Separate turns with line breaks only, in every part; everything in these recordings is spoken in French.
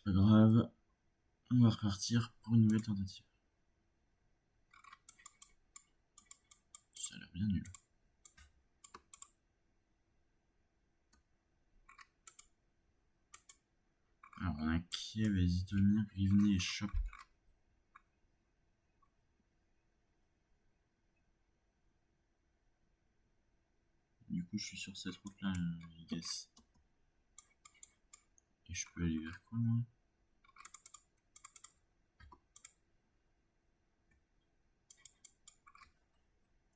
C'est pas grave. On va repartir pour une nouvelle tentative. Ça a l'air bien nul. Alors on a Kiev, Zitomir, Rivne et Chop. Du coup je suis sur cette route là, je guess. Et je peux aller vers quoi moi?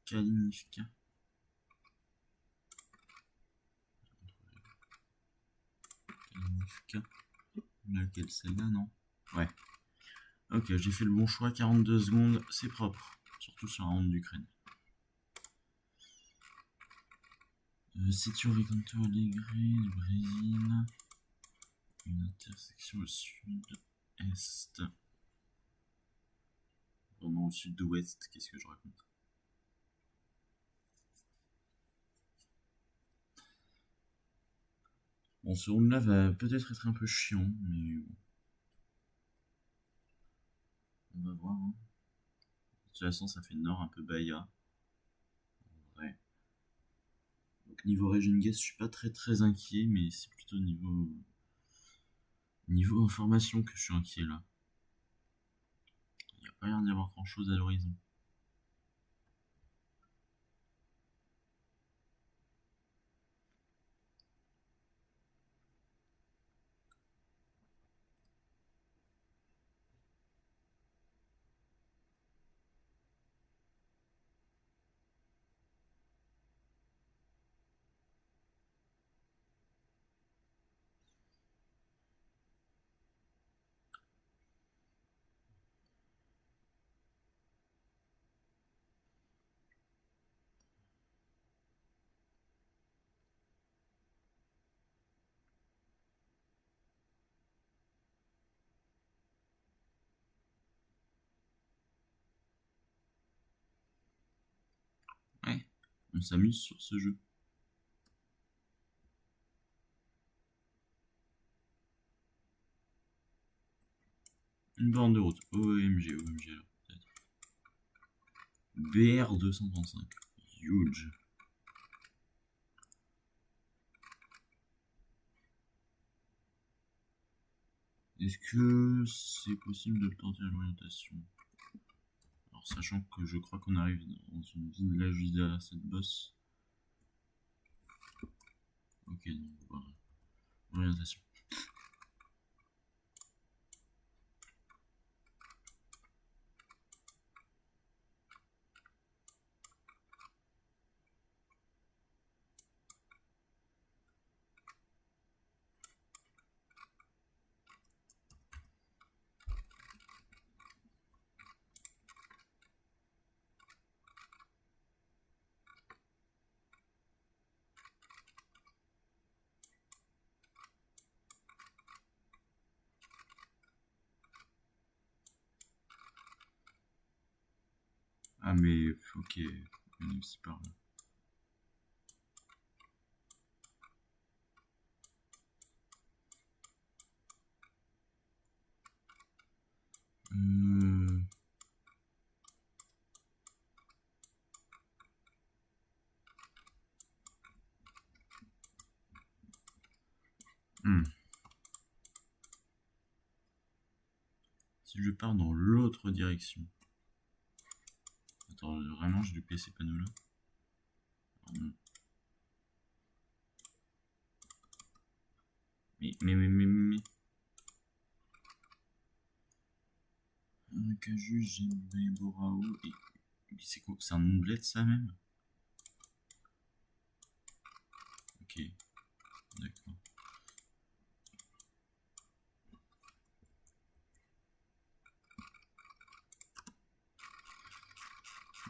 Kalinivka. Kalinivka. Laquelle, celle-là, non? Ouais. Ok, j'ai fait le bon choix, 42 secondes, c'est propre. Surtout sur un round d'Ukraine. Situation Recontour Allegre, du Brésil. Une intersection au sud-est. Pardon, au sud-ouest, qu'est-ce que je raconte? Bon, ce round là va peut-être être un peu chiant, mais bon. On va voir. Hein. De toute façon, ça fait nord un peu Bahia. Ouais. Donc niveau Region Guest, je suis pas très inquiet, mais c'est plutôt niveau information que je suis inquiet là. Il n'y a pas l'air d'y avoir grand chose à l'horizon. Ouais, on s'amuse sur ce jeu. Une borne de route. OMG alors peut-être. BR 235. Huge. Est-ce que c'est possible de le tenter à l'orientation? Alors sachant que je crois qu'on arrive dans une ville là juste derrière cette bosse. Ok, donc on va voir. Orientation. Ah mais ok, on est aussi par là. Si je pars dans l'autre direction. Attends, vraiment, j'ai loupé ces panneaux là. Mais. Kaju, Jimbe, Borao et. C'est quoi? C'est un onglet de ça même? Ok, d'accord.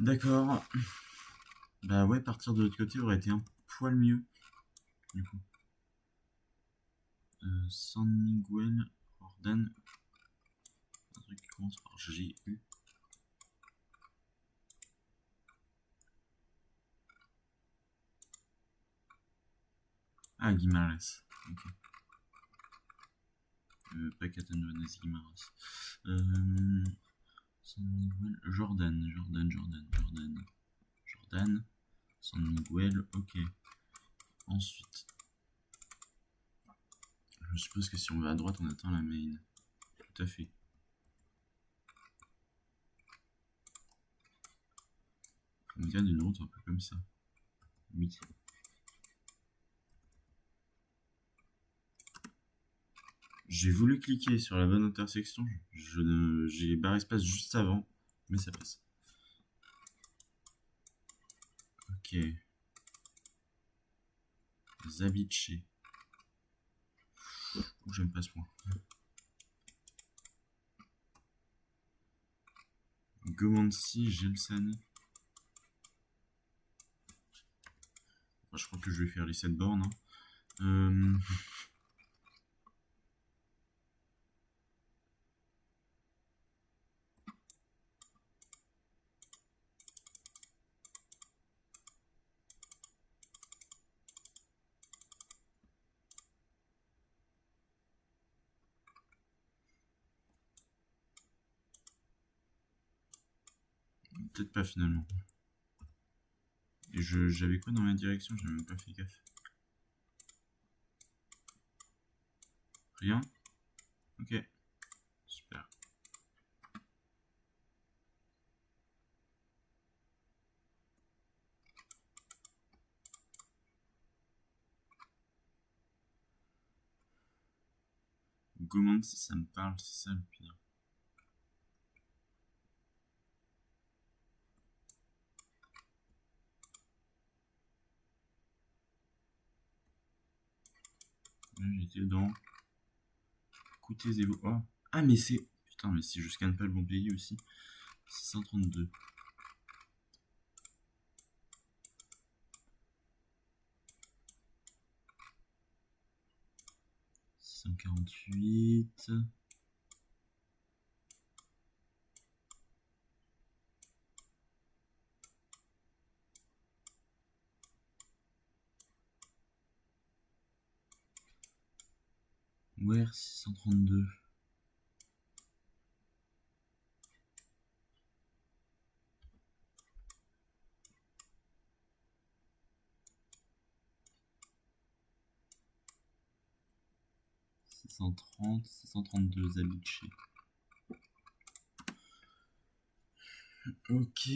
D'accord. Bah ouais, partir de l'autre côté aurait été un poil mieux. Du coup. San Miguel, Jordan. Un truc qui commence par G-U. Ah, Guimaraes. Ok. Pas Catano Vanessa Guimaras. San Miguel, Jordan. San Miguel, ok. Ensuite, je suppose que si on va à droite, on atteint la main. Tout à fait. On garde une route un peu comme ça. Oui. J'ai voulu cliquer sur la bonne intersection. J'ai barre espace juste avant, mais ça passe. Ok. Zabiche. J'aime pas ce point. Gomansi, Gelsani. Enfin, je crois que je vais faire les 7 bornes. Hein. Peut-être pas finalement. Et j'avais quoi dans ma direction? J'avais même pas fait gaffe. Rien? Ok. Super. Gomansi, ça me parle, c'est ça le pire. J'étais dans Écoutez Zévo. Oh. Ah, mais c'est. Putain, mais si je scanne pas le bon pays aussi. 632. 648. Where 632. « 630, 632 Zabiche. Ok.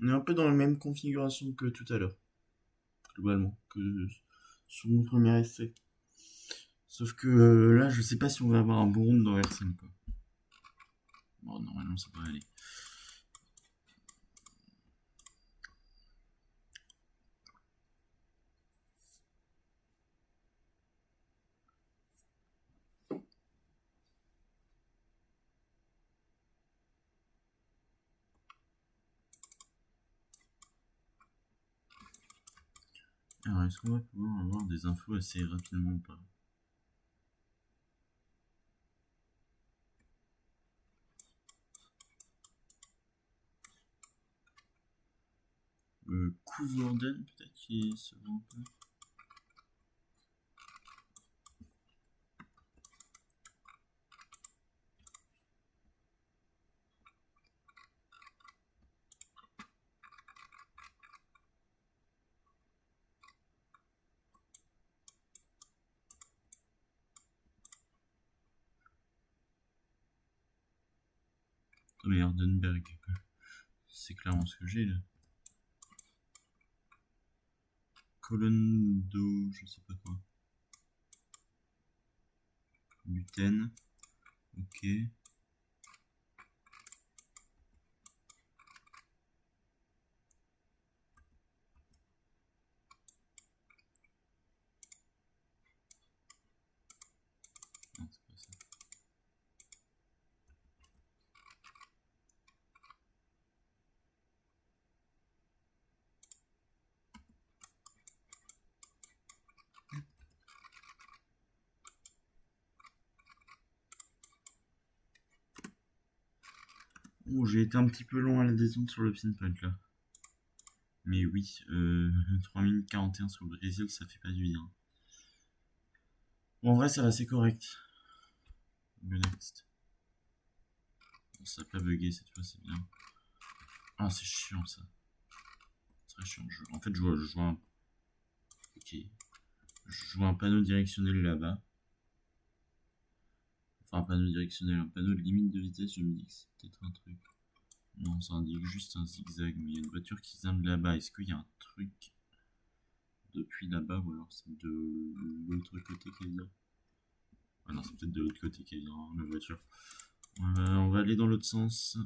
On est un peu dans la même configuration que tout à l'heure. Globalement. Que sur mon premier essai. Sauf que là, je sais pas si on va avoir un bon round dans RSM, quoi. Bon, normalement, ça devrait aller. Alors, est-ce qu'on va pouvoir avoir des infos assez rapidement ou pas? Couvorden, peut-être qu'il se voit un peu. Oh, mais Hardenberg. C'est clairement ce que j'ai là. Colonne d'eau, je sais pas quoi. Butène. Ok. Non, c'est pas ça. Oh, j'ai été un petit peu long à la descente sur le pinpoint là. Mais oui, 3 minutes 41 sur le Brésil, ça fait pas du bien. En vrai, ça va, c'est correct. Go next. Bon, ça n'a pas bugué cette fois, c'est bien. Ah, c'est chiant ça. Très chiant. En fait, je vois un... Ok. Je vois un panneau directionnel là-bas. Enfin, un panneau directionnel, un panneau de limite de vitesse, je me dis que c'est peut-être un truc. Non, ça indique juste un zigzag, mais il y a une voiture qui zimbe là-bas. Est-ce qu'il y a un truc depuis là-bas ou alors c'est de l'autre côté qu'elle vient? Ah non, c'est peut-être de l'autre côté qu'elle vient, la voiture. On va aller dans l'autre sens.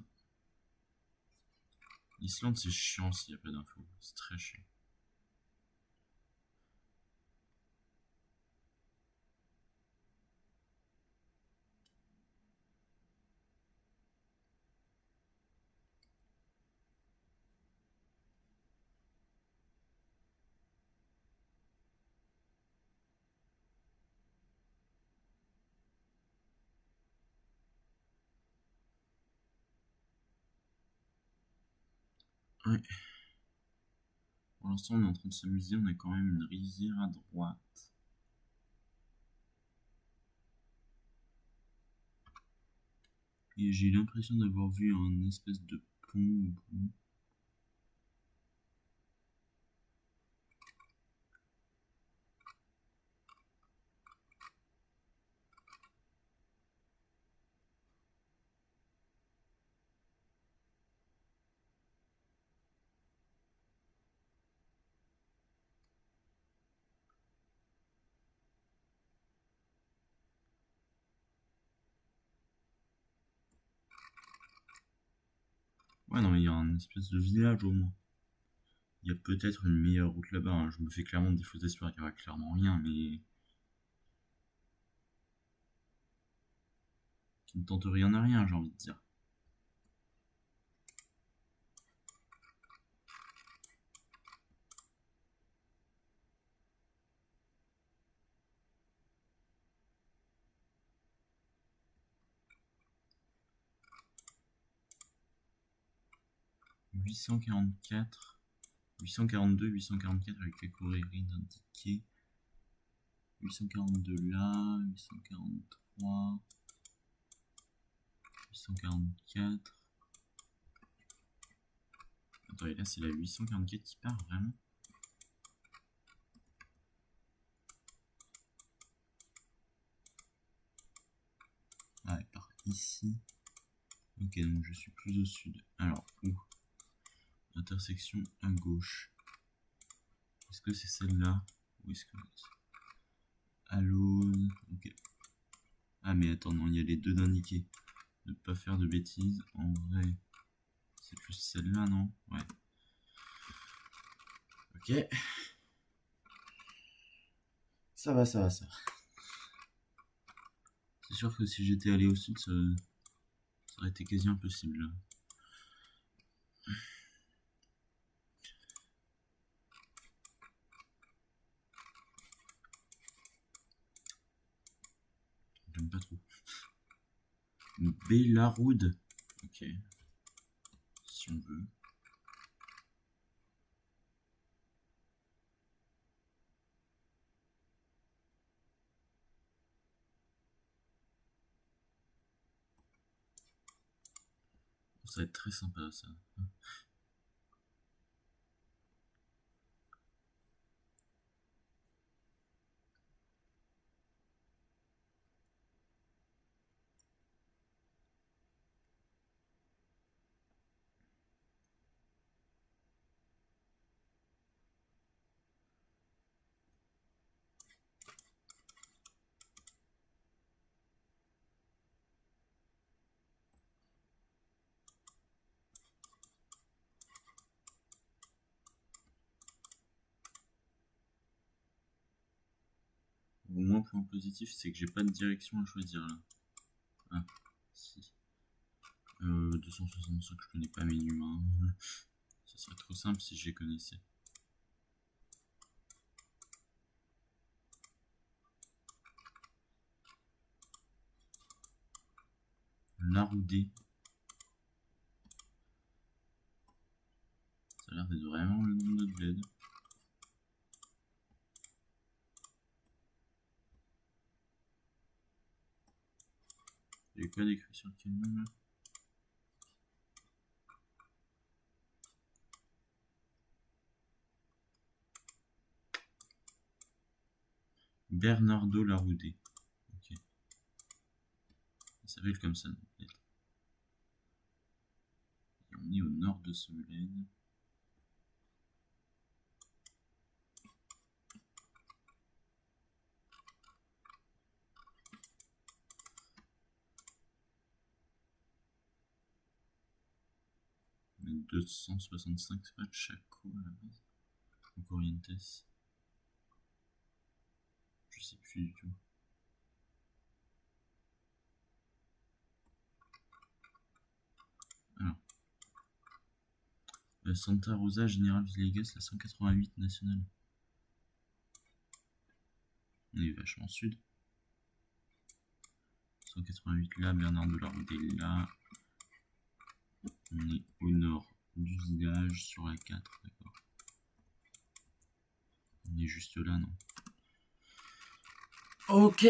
L'Islande, c'est chiant s'il n'y a pas d'infos. C'est très chiant. Ouais. Pour l'instant, on est en train de s'amuser. On a quand même une rivière à droite. Et j'ai l'impression d'avoir vu un espèce de pont au bout. Ouais, non, mais il y a un espèce de village au moins. Il y a peut-être une meilleure route là-bas, hein. Je me fais clairement des fausses espoirs, il n'y aura clairement rien, mais qui ne tente rien à rien, j'ai envie de dire. « 844, 842, 844 avec la courrier indiquée. 842 là, 843, 844. Attends, et là c'est la 844 qui part vraiment? Ah, elle part ici. Ok, donc je suis plus au sud. Alors, où? Intersection à gauche. Est-ce que c'est celle-là? Ou est-ce que... Alone. Ok. Ah, mais attends, non, il y a les deux d'indiquer. Ne pas faire de bêtises. En vrai, c'est plus celle-là, non? Ouais. Ok. Ça va, ça va, ça va. C'est sûr que si j'étais allé au sud, ça aurait été quasi impossible. J'aime pas trop. Bellaroud. Ok. Si on veut. Ça va être très sympa, ça. Au moins, point positif, c'est que j'ai pas de direction à choisir là. Ah, si. 265, je connais pas mes humains. Ça serait trop simple si je les connaissais. Laroudé. Ça a l'air d'être vraiment le nom de notre bled. Il y a quoi d'écrit sur le camion là? Bernardo Laroudé. Ok. Il s'appelle comme ça, peut-être. On est au nord de Solène. Mais 265, c'est pas de Chaco à la base. Ou Corrientes. Je sais plus du tout. Alors. Santa Rosa, Général Villegas, la 188 nationale. On est vachement sud. 188 là, Bernard de la Roudée là. On est au nord du village sur la 4, d'accord. On est juste là, non? Ok.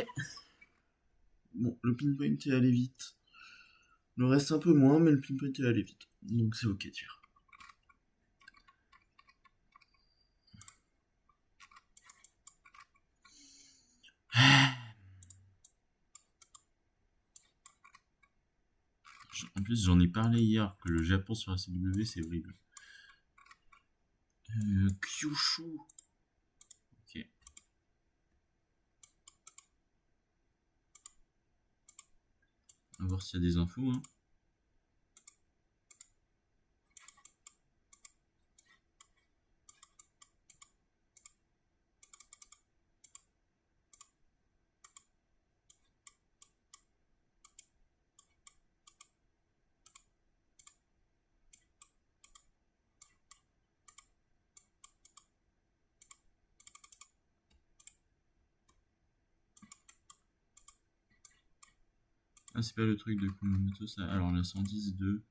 Bon, le pinpoint est allé vite. Le reste un peu moins, mais le pinpoint est allé vite. Donc c'est ok, tu vois. En plus, j'en ai parlé hier que le Japon sur la CW, c'est horrible. Kyushu. Ok. On va voir s'il y a des infos. Hein. Ah, c'est pas le truc de Kumamoto, ça. Alors, la 110 de...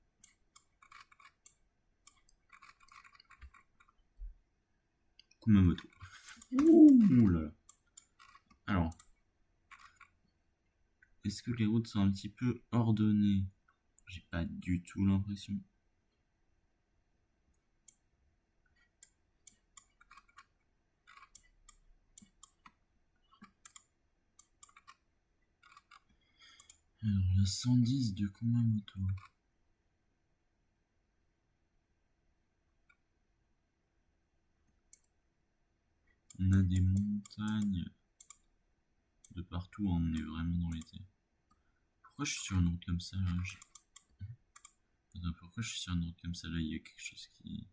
Kumamoto. Ouh là là. Alors. Est-ce que les routes sont un petit peu ordonnées? J'ai pas du tout l'impression. Alors, la 110 de Kumamoto. On a des montagnes de partout, hein, on est vraiment dans l'été. Pourquoi je suis sur une route comme ça là? Attends, pourquoi je suis sur une route comme ça là? Il y a quelque chose qui...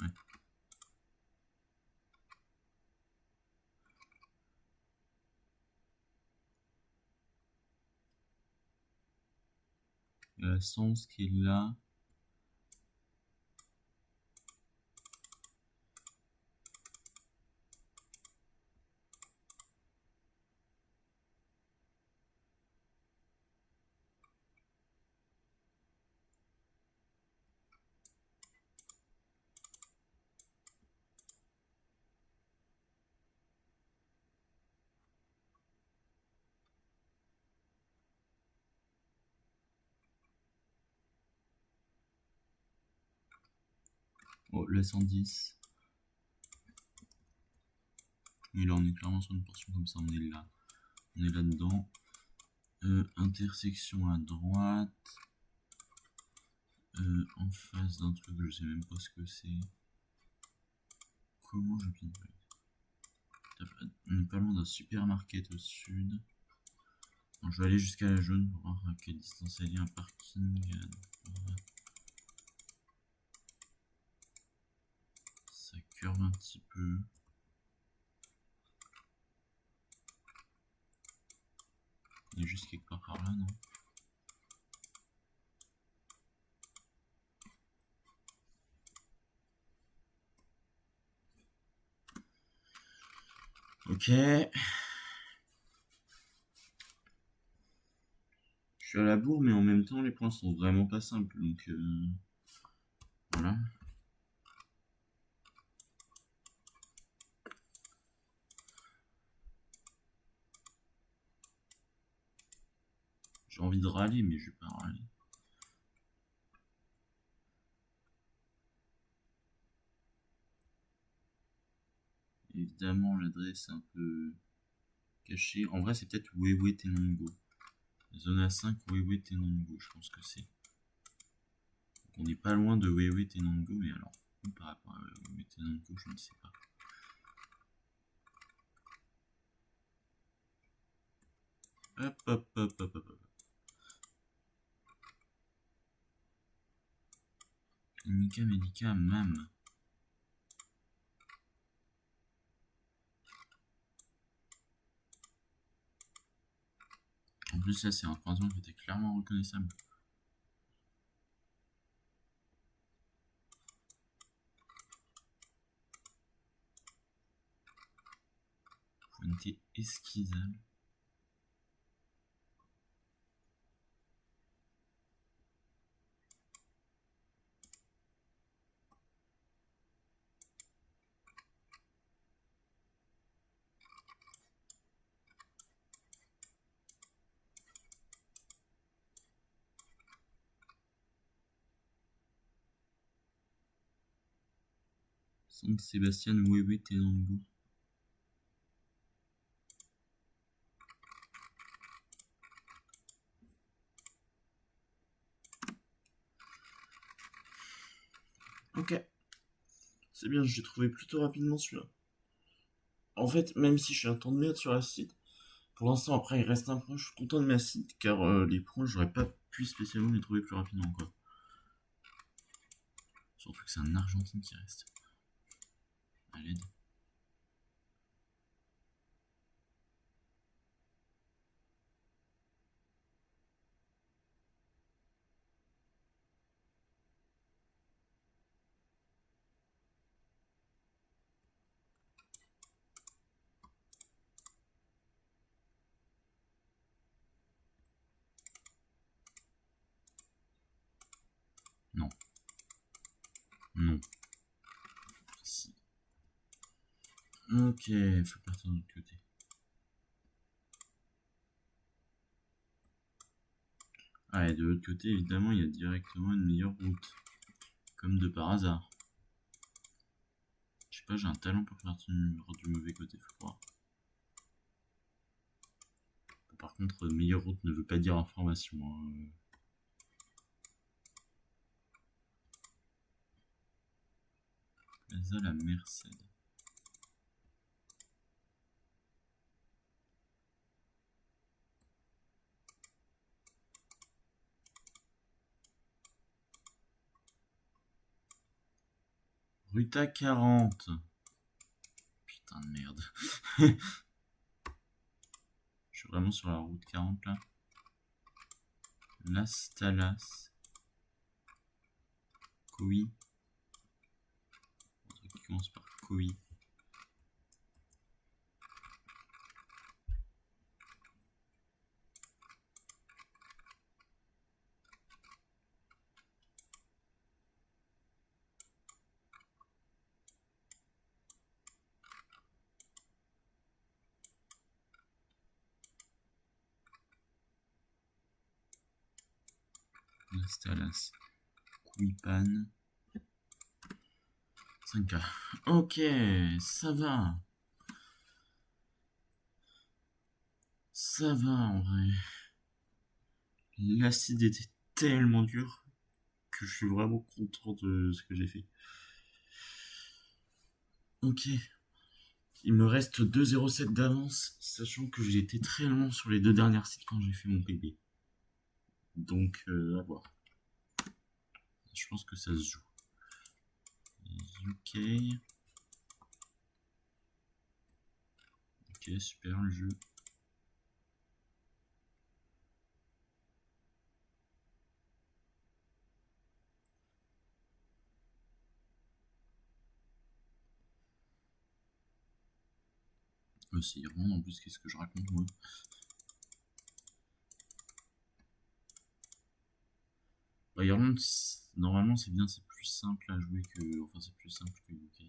Ouais. Il y a la Sens qui est là. Oh, la 110. Mais là, on est clairement sur une portion comme ça, on est là. On est là-dedans. Intersection à droite. En face d'un truc, je sais même pas ce que c'est. Comment je pinpoint? On est pas loin d'un supermarket au sud. Bon, je vais aller jusqu'à la jaune pour voir à quelle distance elle est un parking. Ça curve un petit peu. Il est juste quelque part par là, non? Ok. Je suis à la bourre, mais en même temps, les points sont vraiment pas simples. Donc, voilà. J'ai envie de râler, mais je vais pas râler. Évidemment, l'adresse est un peu cachée. En vrai, c'est peut-être Wewe Tenango. Zone A5, Wewe Tenango, je pense que c'est. On n'est pas loin de Wewe Tenango, mais alors, par rapport à Wewe Tenango, je ne sais pas. Hop, hop, hop, hop, hop. Clinica Medica MAM. En plus, là, c'est un croisement qui était clairement reconnaissable. Fuente Esquizal. San Sébastien Wewe Tenango. Ok. C'est bien, j'ai trouvé plutôt rapidement celui-là. En fait, même si je suis un temps de merde sur la site, pour l'instant, après, il reste un point. Je suis content de ma site, car les points, j'aurais pas pu spécialement les trouver plus rapidement, quoi. Surtout que c'est un Argentin qui reste. À l'aide. Non. Non. Si. Ok, faut partir de l'autre côté. Ah, et de l'autre côté, évidemment, il y a directement une meilleure route. Comme de par hasard. Je sais pas, j'ai un talent pour faire du mauvais côté, faut croire. Par contre, meilleure route ne veut pas dire information. Hein. Plaza la Merced. Ruta 40. Putain de merde. Je suis vraiment sur la route 40 là. Las Talas. Koi. Un truc qui commence par Koi. Las Talas. Kuipan. 5K. Ok, ça va. Ça va en vrai. L'acide était tellement dur que je suis vraiment content de ce que j'ai fait. Ok. Il me reste 2,07 d'avance, sachant que j'ai été très long sur les deux dernières sites quand j'ai fait mon PB. Donc, à voir. Je pense que ça se joue. UK. Ok, super le jeu. C'est Irlande en plus, qu'est-ce que je raconte moi? Bah, Irlande, normalement c'est bien, c'est plus simple à jouer que. Enfin, c'est plus simple que UK.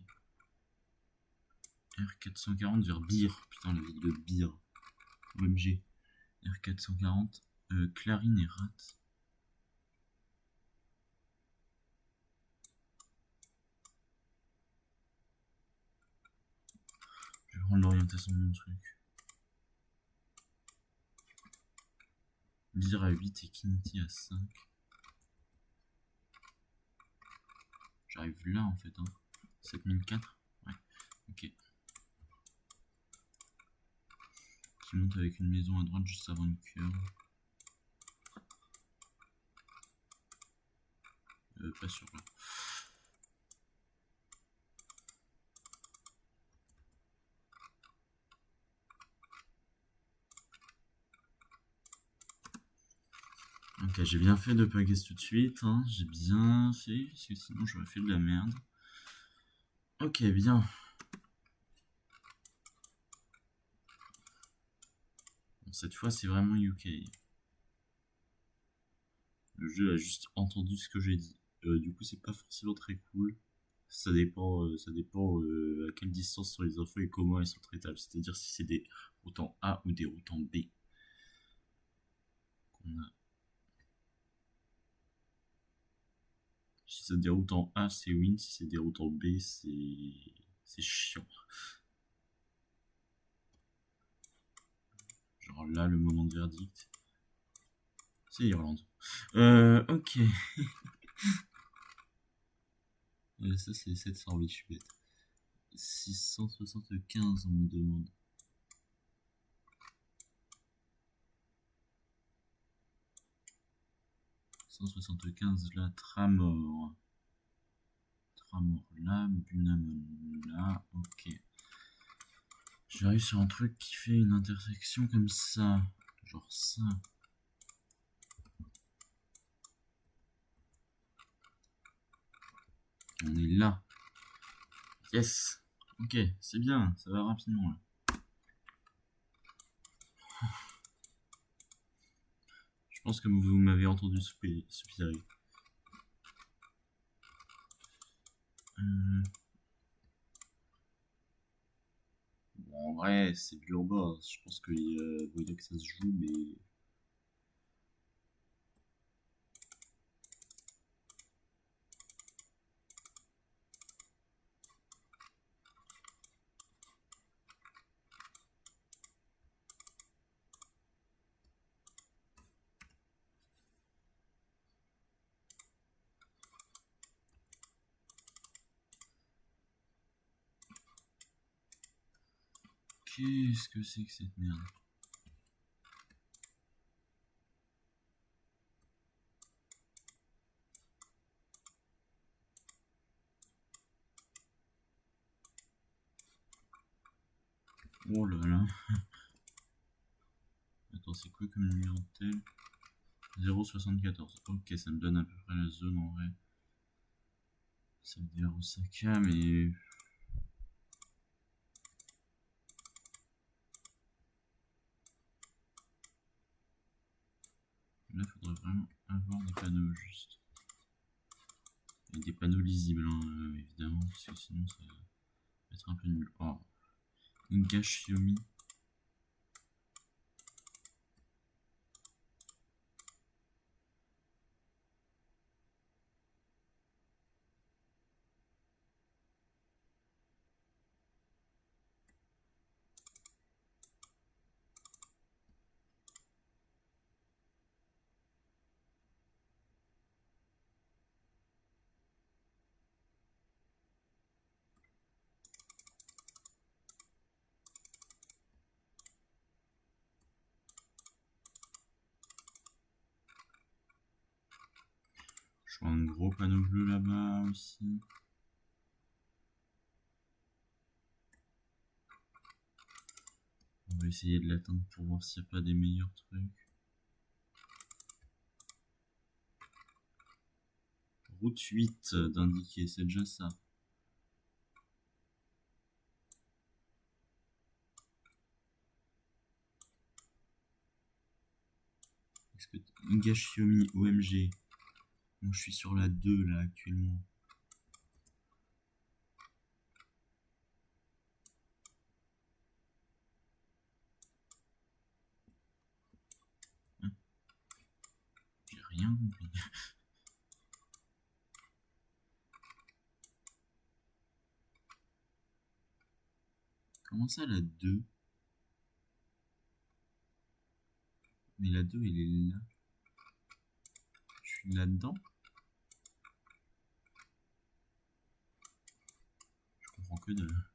R440 vers Beer. Putain, la ville de Beer. OMG. R440. Clarine et Rat. Je vais prendre l'orientation de mon truc. Bizarre à 8 et Kinity à 5. J'arrive là en fait, hein. 7004. Ouais, ok. Qui monte avec une maison à droite juste avant une curve. Pas sûr là. Ok, j'ai bien fait de pas guess tout de suite, hein. J'ai bien fait, parce que sinon j'aurais fait de la merde. Ok, bien. Bon, cette fois c'est vraiment UK. Le jeu a juste entendu ce que j'ai dit. Du coup c'est pas forcément très cool. Ça dépend à quelle distance sont les infos et comment elles sont traitables. C'est-à-dire si c'est des routes en A ou des routes en B. Qu'on a. Si c'est des routes en A, c'est win. Si c'est des routes en B, c'est chiant. Genre là, le moment de verdict. C'est Irlande. Ok. Ça, c'est 708, je suis bête. 675, on me demande. 175 là, Tramor. Tramor là, Bunamon là, ok. J'arrive sur un truc qui fait une intersection comme ça. Genre ça. On est là. Yes. Ok, c'est bien, ça va rapidement là. Je pense que vous m'avez entendu soupirer. Bon, en vrai, c'est dur bas. Je pense que que ça se joue, mais. Qu'est-ce que c'est que cette merde? Oh là là. Attends, c'est quoi comme numéro de tel? 074. Ok, ça me donne à peu près la zone en vrai. Ça veut dire Osaka, mais. Là, il faudrait vraiment avoir des panneaux juste. Et des panneaux lisibles, hein, évidemment, parce que sinon ça va être un peu nul. Oh. Inka Shiomi. Je vois un gros panneau bleu là-bas aussi. On va essayer de l'atteindre pour voir s'il n'y a pas des meilleurs trucs. Route 8 d'indiquer, c'est déjà ça. Est-ce que Higashiomi OMG? Moi je suis sur la 2 là actuellement. Hein, rien compris. Comment ça la 2? Mais la 2 elle est là. Je suis là-dedans. Je comprends que dalle.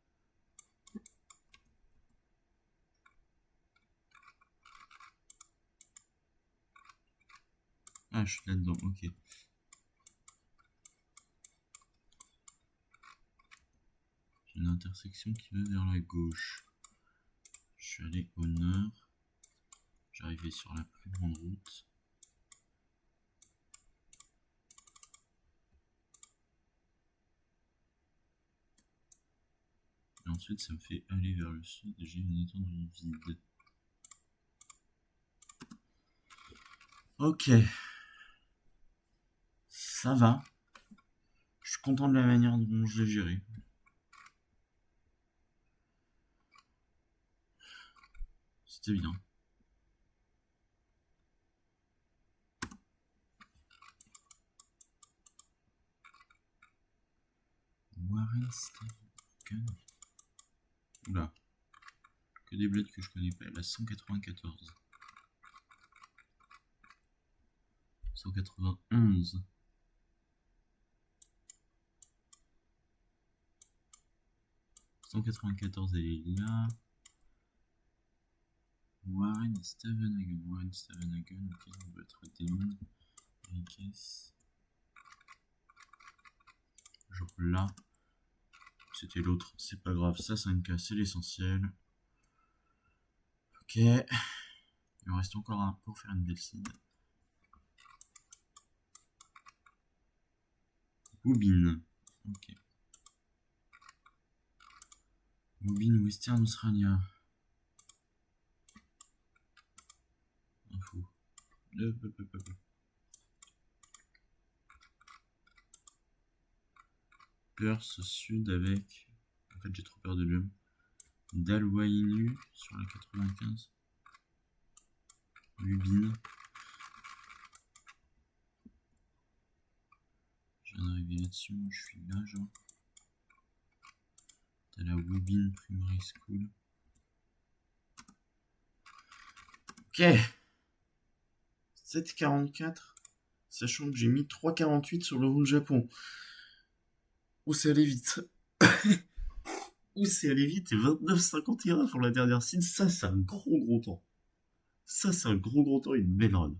Ah, je suis là-dedans, ok. J'ai une intersection qui va vers la gauche. Je suis allé au nord. J'arrivais sur la plus grande route. Et ensuite, ça me fait aller vers le sud et j'ai une étendue vide. Ok. Ça va. Je suis content de la manière dont je l'ai géré. C'était bien. Warren Staven. Oula. Que des bleds que je connais pas. La 194. 191. 194 elle est là. Warren Stavenhagen. Warren Stavenhagen, ok, on doit être des mines. Caisse. Genre là. C'était l'autre, c'est pas grave, ça 5K c'est l'essentiel. Ok. Il me reste encore un pour faire une belle seed. Bobine. Ok. Bobine Western Australia. Info. Perth sud avec. En fait, j'ai trop peur de l'homme. Dalwainu sur la 95. Lubine. Je viens d'arriver là-dessus, moi je suis là, genre. T'as la Wubin Primary School. Ok. 7,44. Sachant que j'ai mis 3,48 sur le route Japon. Où c'est allé vite. Où c'est allé vite et 29,51 pour la dernière seed. Ça, c'est un gros temps. Ça, c'est un gros temps et une belle run.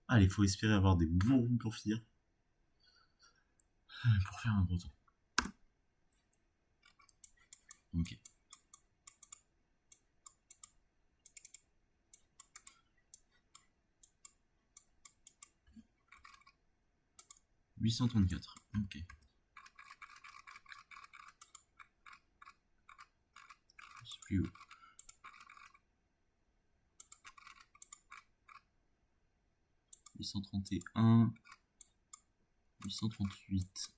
Allez, faut espérer avoir des bons runs pour finir. Pour faire un gros temps. Ok. « 834. Ok. C'est plus haut. 831. 838.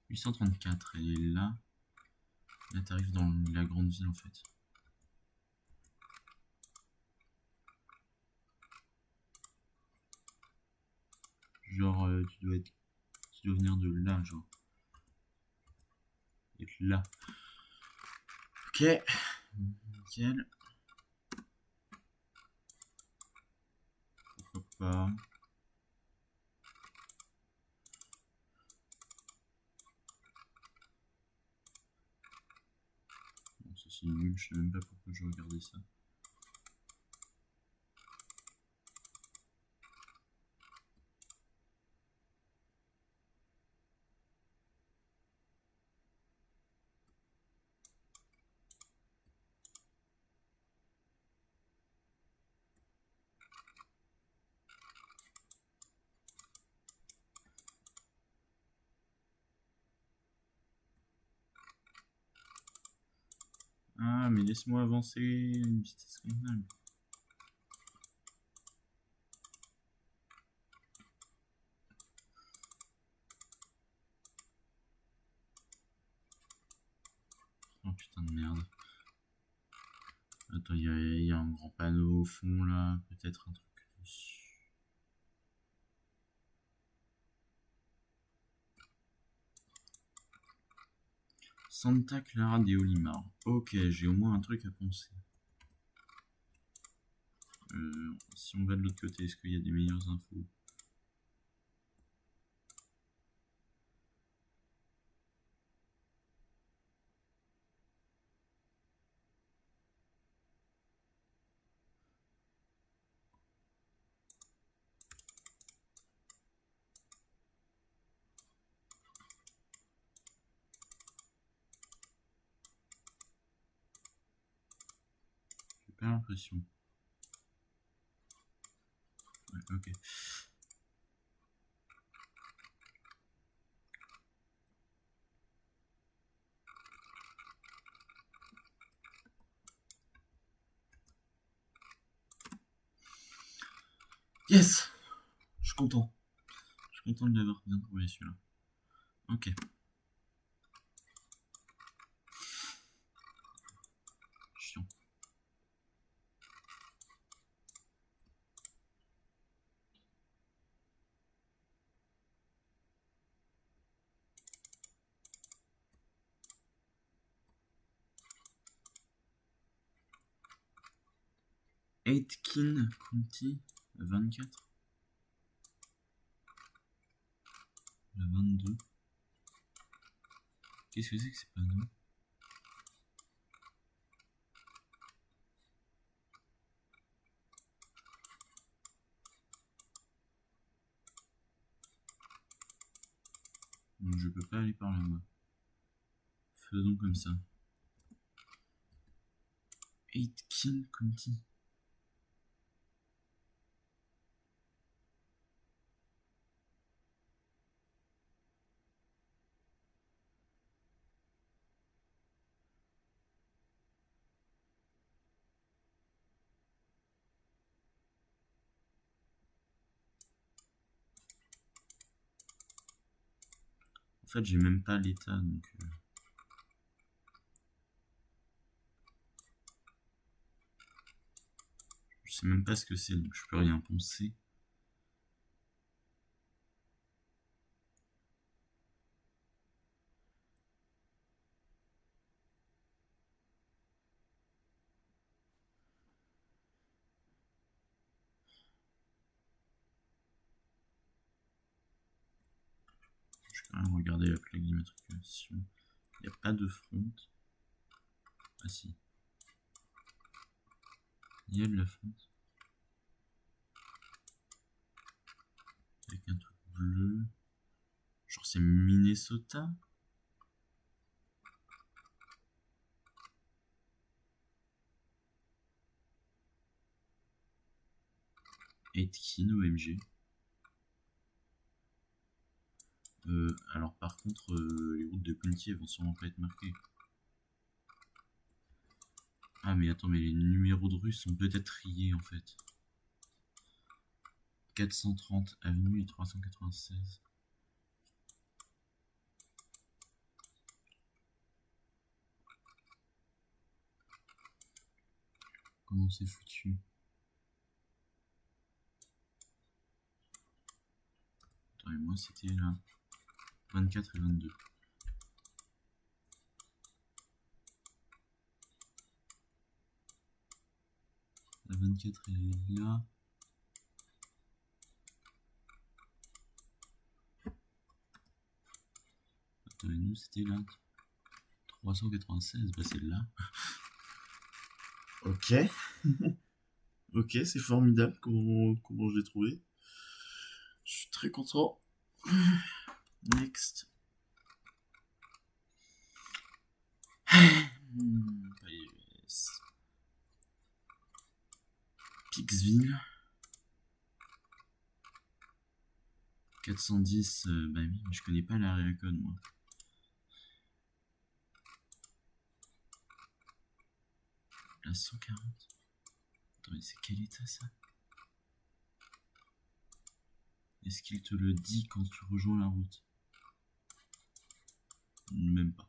834, elle est là. Là, t'arrives dans la grande ville en fait. Genre, tu dois venir de là, genre. Être là. Ok. Nickel. Pourquoi pas. Bon, ça c'est nul, je sais même pas pourquoi je regardais ça. Ah, mais laisse-moi avancer une vitesse convenable. putain de merde. Attends, il y a un grand panneau au fond là, peut-être un truc dessus. Santa Clara de Olimar. Ok, j'ai au moins un truc à penser. Si on va de l'autre côté, est-ce qu'il y a des meilleures infos? J'ai pas l'impression. Ouais, ok. Yes! Je suis content. Je suis content de l'avoir bien trouvé celui-là. Ok. Chiant. Aitkin County, 24. Le 22. Qu'est-ce que c'est que ces panneaux? Donc je peux pas aller par là-bas. Faisons comme ça. Aitkin County. En fait, j'ai même pas l'état, donc... je sais même pas ce que c'est, donc je peux rien penser. Je vais quand même regarder la plaque d'immatriculation. Il n'y a pas de front. Ah si. Il y a de la front. Avec un truc bleu. Genre c'est Minnesota. Aitkin OMG. Alors par contre, les routes de County elles vont sûrement pas être marquées. Ah mais attends, mais les numéros de rue sont peut-être triés en fait. 430 avenue et 396. Comment c'est foutu? Attends, et moi c'était là. 24 et 22. La 24 elle est là. Attends, et nous c'était là. 396, bah c'est là. Ok. Ok, c'est formidable comment je l'ai trouvé. Je suis très content. Next. Yes. Pixville. 410, bah oui, je connais pas l'area code moi. La 140. Attends, mais c'est quel état ça? Est-ce qu'il te le dit quand tu rejoins la route? Même pas.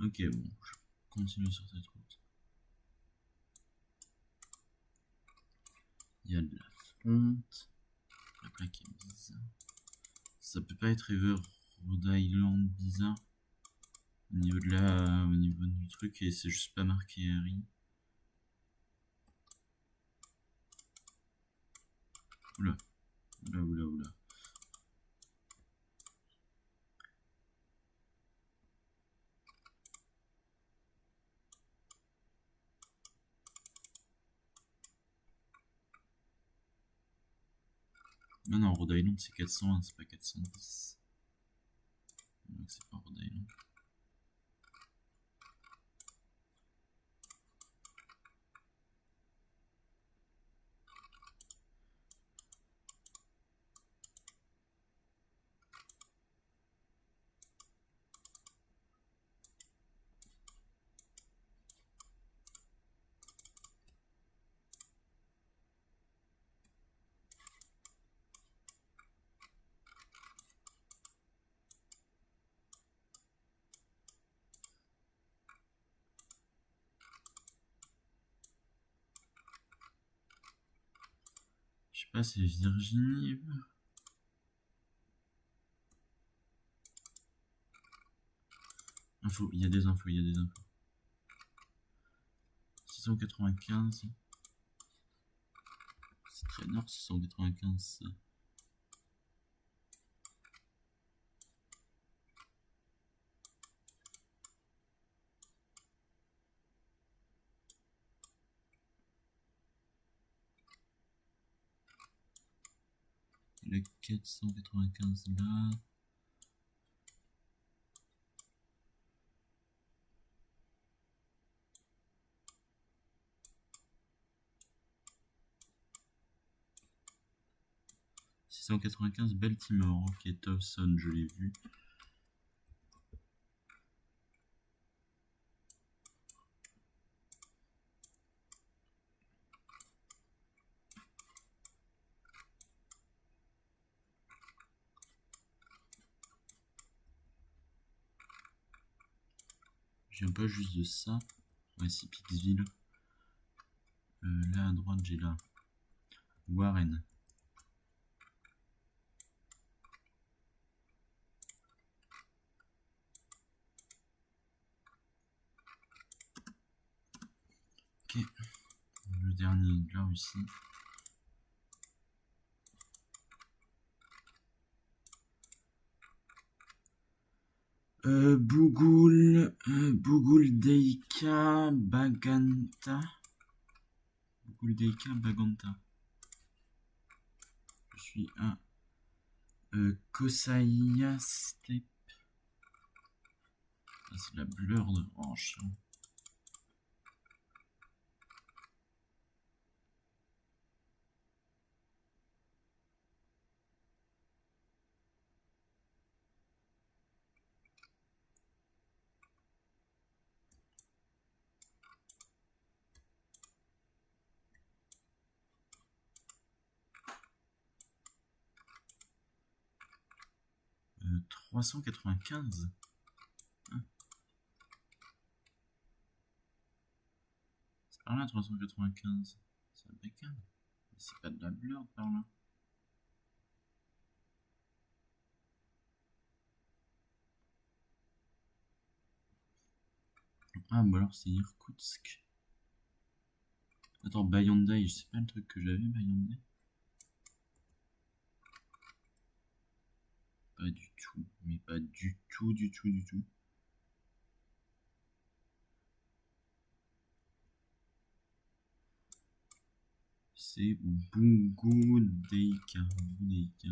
Ok, bon, je continue sur cette route. Il y a de la fonte. La plaque est bizarre. Ça peut pas être River Rhode Island bizarre. Au niveau de la, au niveau du truc, et c'est juste pas marqué Harry. Oula, oula, oula, oula. Non, non, Rhode Island c'est 401, c'est pas 410. Donc c'est pas Rhode Island. Je sais pas, c'est Virginie. Info, il y a des infos, il y a des infos. 695. C'est très nord, 695. Le 495 là. « 695 Baltimore, ok, Towson, je l'ai vu. Je viens pas juste de ça. Ouais, c'est Pikesville. Là à droite, j'ai là Warren. Ok. Le dernier, là aussi. Bougoul Deika Baganta. Bougoul Deika Baganta. Je suis à Kosaïa Steppe. Ah, c'est la blur de hanche. Euh, 395. Hein, c'est par là 395. C'est un bécane. C'est pas de la blur par là. Ah, bah alors c'est Irkoutsk. Attends, Bayandai, je sais pas le truc que j'avais, Bayandai. Pas du tout, mais pas du tout, du tout, du tout. C'est Bungodeika. Bungodeika.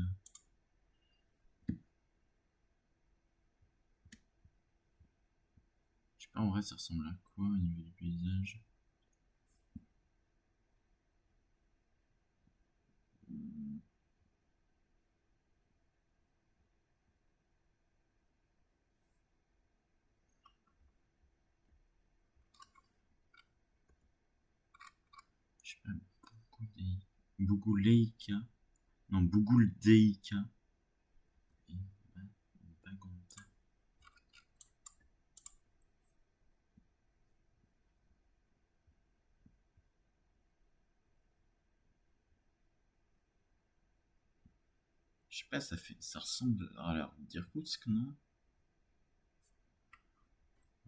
Je sais pas, en vrai, ça ressemble à quoi au niveau du paysage? Je sais pas, Bougouldeika. Non, Bougouldeika. Et Baganta. Je sais pas, ça ressemble à l'air d'Irkoutsk, non?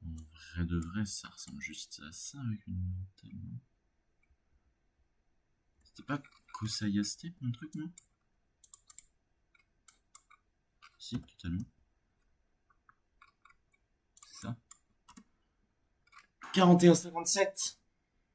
En vrai de vrai, ça ressemble juste à ça avec une montagne, non? C'était pas Kosaya Steppe, mon truc, non? Si, totalement. C'est ça. 41,57.